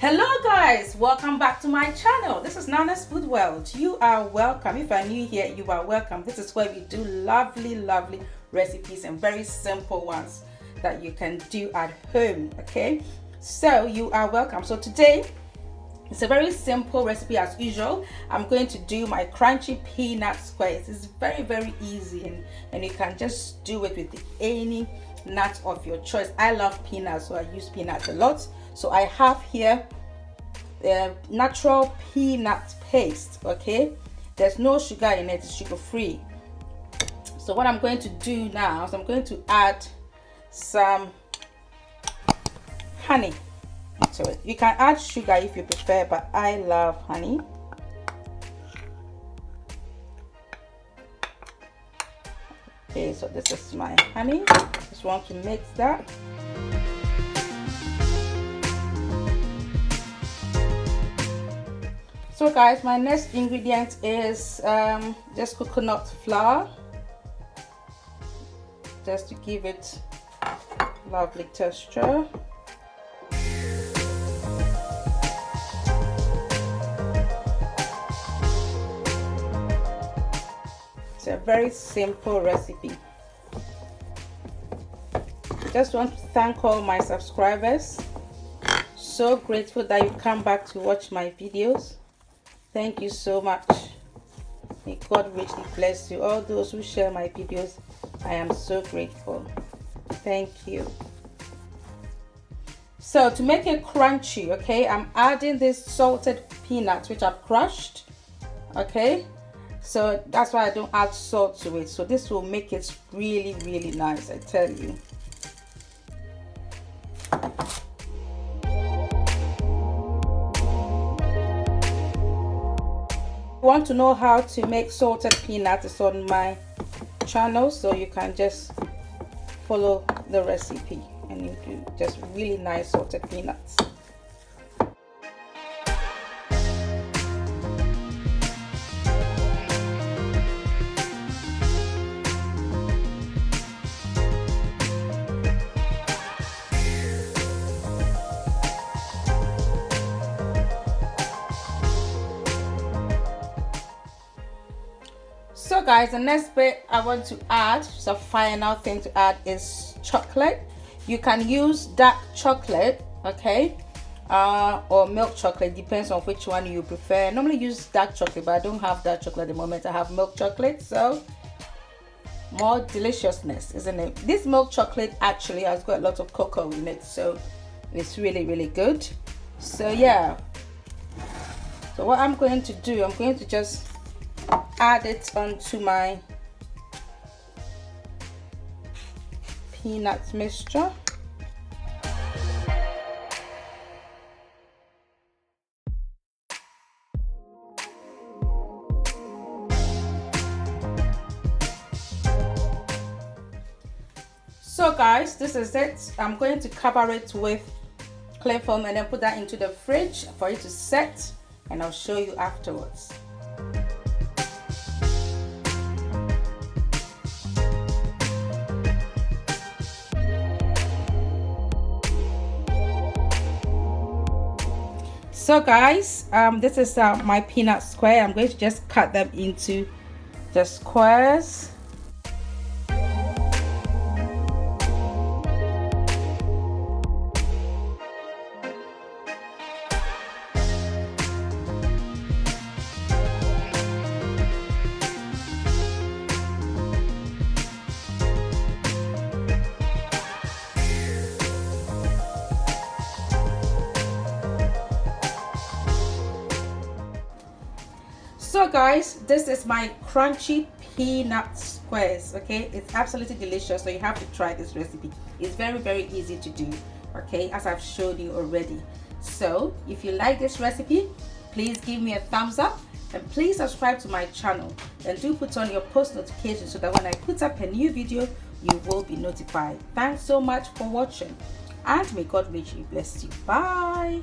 Hello guys, welcome back to my channel. This is Nana's Food World. You are welcome. If you're new here, you are welcome. This is where we do lovely recipes and very simple ones that you can do at home. Okay, so you are welcome. So today it's a very simple recipe as usual. I'm going to do my crunchy peanut squares. It's very easy and you can just do it with any nut of your choice. I love peanuts, so I use peanuts a lot. So I have here natural peanut paste. Okay, there's no sugar in it, it's sugar free. So what I'm going to do now is I'm going to add some honey into it. You can add sugar if you prefer, but I love honey. Okay, so this is my honey. Just want to mix that. So guys, my next ingredient is just coconut flour, just to give it lovely texture. It's a very simple recipe. Just want to thank all my subscribers. So grateful that you come back to watch my videos. Thank you so much. May God richly bless you. All those who share my videos, I am so grateful. Thank you. So to make it crunchy, okay, I'm adding this salted peanuts which I've crushed. Okay, so that's why I don't add salt to it. So this will make it really nice, I tell you. Want to know how to make salted peanuts? It's on my channel, so you can just follow the recipe and you do just really nice salted peanuts. So guys, the next bit I want to add, so final thing to add, is chocolate. You can use dark chocolate, okay, or milk chocolate, depends on which one you prefer. I normally use dark chocolate, but I don't have dark chocolate at the moment. I have milk chocolate, so more deliciousness, isn't it? This milk chocolate actually has got a lot of cocoa in it, so it's really good. So yeah, so what I'm going to do, I'm going to just add it onto my peanut mixture. So guys, this is it. I'm going to cover it with cling film and then put that into the fridge for it to set, and I'll show you afterwards. So guys, this is my peanut square. I'm going to just cut them into the squares. So guys, this is my crunchy peanut squares. Okay, it's absolutely delicious, so you have to try this recipe. It's very easy to do, okay, as I've showed you already. So if you like this recipe, please give me a thumbs up and please subscribe to my channel, and do put on your post notifications so that when I put up a new video, you will be notified. Thanks so much for watching, and may God richly bless you. Bye.